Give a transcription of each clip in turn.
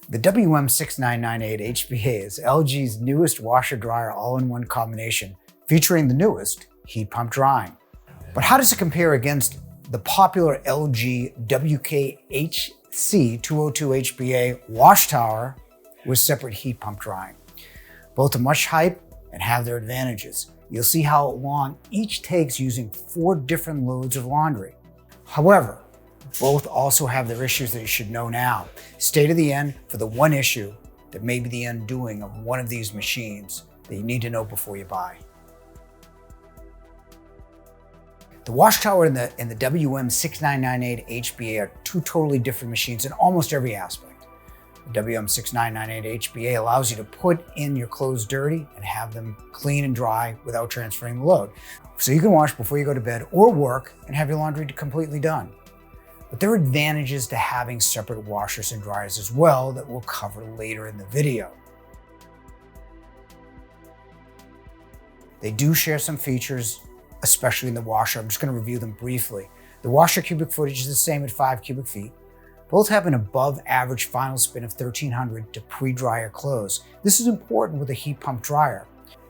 The WM6998HPA is LG's newest washer-dryer all-in-one combination, featuring the newest heat pump drying. But how does it compare against the popular LG WKHC202HBA WashTower with separate heat pump drying? Both are much hype and have their advantages. You'll see how long each takes using 4 different loads of laundry. However, both also have their issues that you should know now. Stay to the end for the one issue that may be the undoing of one of these machines that you need to know before you buy. The WashTower and the WM6998HBA are 2 totally different machines in almost every aspect. The WM6998HBA allows you to put in your clothes dirty and have them clean and dry without transferring the load. So you can wash before you go to bed or work and have your laundry completely done. But there are advantages to having separate washers and dryers as well that we'll cover later in the video. They do share some features, especially in the washer. I'm just going to review them briefly. The washer cubic footage is the same at 5 cubic feet. Both have an above average final spin of 1300 to pre-dry your clothes. This is important with a heat pump dryer.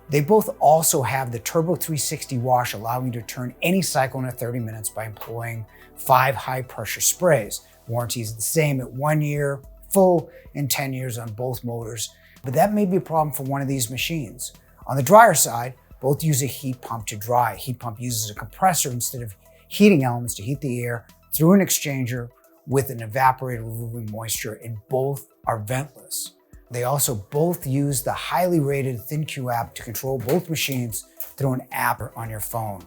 They both also have the Turbo 360 wash, allowing you to turn any cycle in 30 minutes by employing 5 high pressure sprays. Warranty is the same at 1 year full and 10 years on both motors, but that may be a problem for one of these machines. On the dryer side, both use a heat pump to dry. A heat pump uses a compressor instead of heating elements to heat the air through an exchanger with an evaporator removing moisture, and both are ventless. They also both use the highly rated ThinQ app to control both machines through an app on your phone.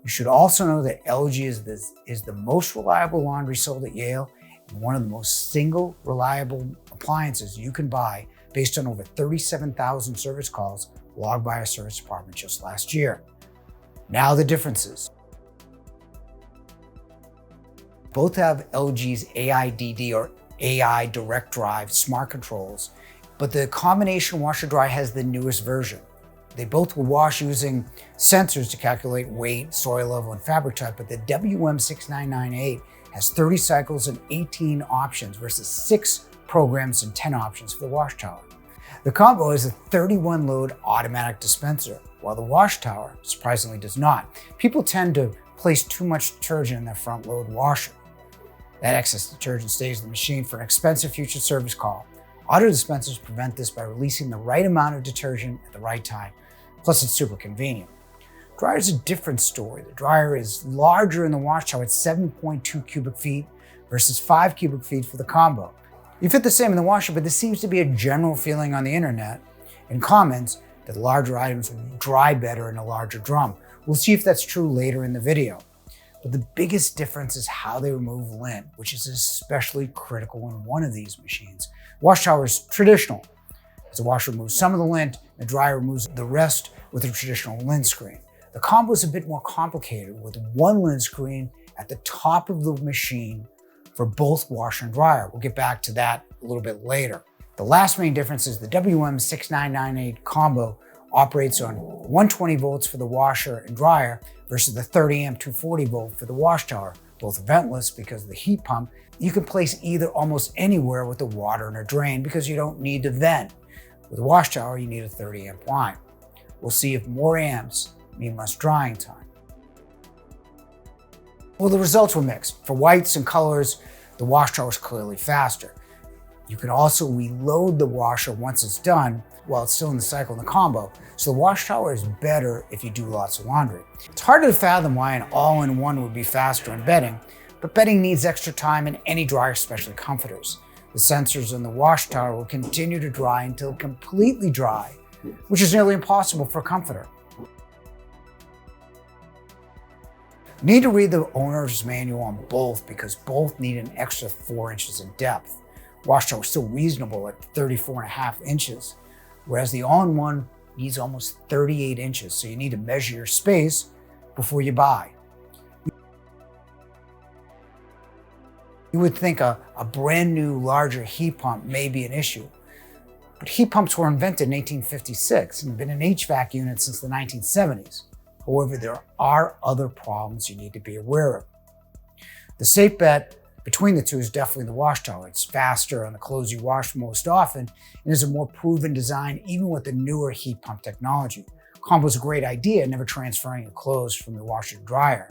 You should also know that LG is the most reliable laundry sold at Yale and one of the most single reliable appliances you can buy based on over 37,000 service calls logged by our service department just last year. Now the differences. Both have LG's AIDD or AI Direct Drive smart controls, but the combination washer dryer has the newest version. They both will wash using sensors to calculate weight, soil level, and fabric type, but the WM6998 has 30 cycles and 18 options versus 6 programs and 10 options for the WashTower. The combo is a 31 load automatic dispenser, while the WashTower surprisingly does not. People tend to place too much detergent in their front load washer. That excess detergent stays in the machine for an expensive future service call. Auto dispensers prevent this by releasing the right amount of detergent at the right time. Plus, it's super convenient. Dryer is a different story. The dryer is larger in the WashTower at 7.2 cubic feet versus 5 cubic feet for the combo. You fit the same in the washer, but there seems to be a general feeling on the internet and comments that larger items will dry better in a larger drum. We'll see if that's true later in the video. But the biggest difference is how they remove lint, which is especially critical in one of these machines. WashTower is traditional, as the washer removes some of the lint, the dryer removes the rest with a traditional lint screen. The combo is a bit more complicated with one lint screen at the top of the machine for both washer and dryer. We'll get back to that a little bit later. The last main difference is the WM6998 combo operates on 120 volts for the washer and dryer versus the 30 amp 240 volt for the WashTower. Both ventless because of the heat pump. You can place either almost anywhere with the water in a drain because you don't need to vent. With the WashTower, you need a 30 amp line. We'll see if more amps mean less drying time. Well, the results were mixed. For whites and colors, the WashTower is clearly faster. You can also reload the washer once it's done while it's still in the cycle in the combo, so the WashTower is better if you do lots of laundry. It's hard to fathom why an all-in-one would be faster in bedding, but bedding needs extra time in any dryer, especially comforters. The sensors in the WashTower will continue to dry until completely dry, which is nearly impossible for a comforter. You need to read the owner's manual on both because both need an extra 4 inches in depth. WashTower is still reasonable at 34.5 inches, whereas the all-in-one needs almost 38 inches, so you need to measure your space before you buy. You would think a brand new, larger heat pump may be an issue, but heat pumps were invented in 1856 and have been an HVAC unit since the 1970s. However, there are other problems you need to be aware of. The safe bet between the two is definitely the WashTower. It's faster on the clothes you wash most often and is a more proven design even with the newer heat pump technology. Combo is a great idea, never transferring your clothes from the washer to dryer.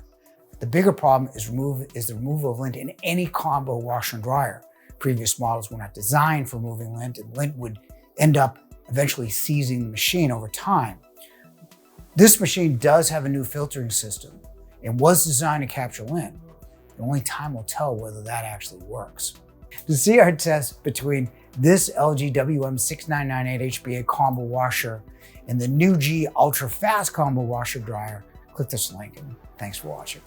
The bigger problem is the removal of lint in any combo washer and dryer. Previous models were not designed for removing lint, and lint would end up eventually seizing the machine over time. This machine does have a new filtering system and was designed to capture lint. Only time will tell whether that actually works. To see our test between this LG WM6998HBA combo washer and the new G Ultra Fast combo washer dryer, click this link and thanks for watching.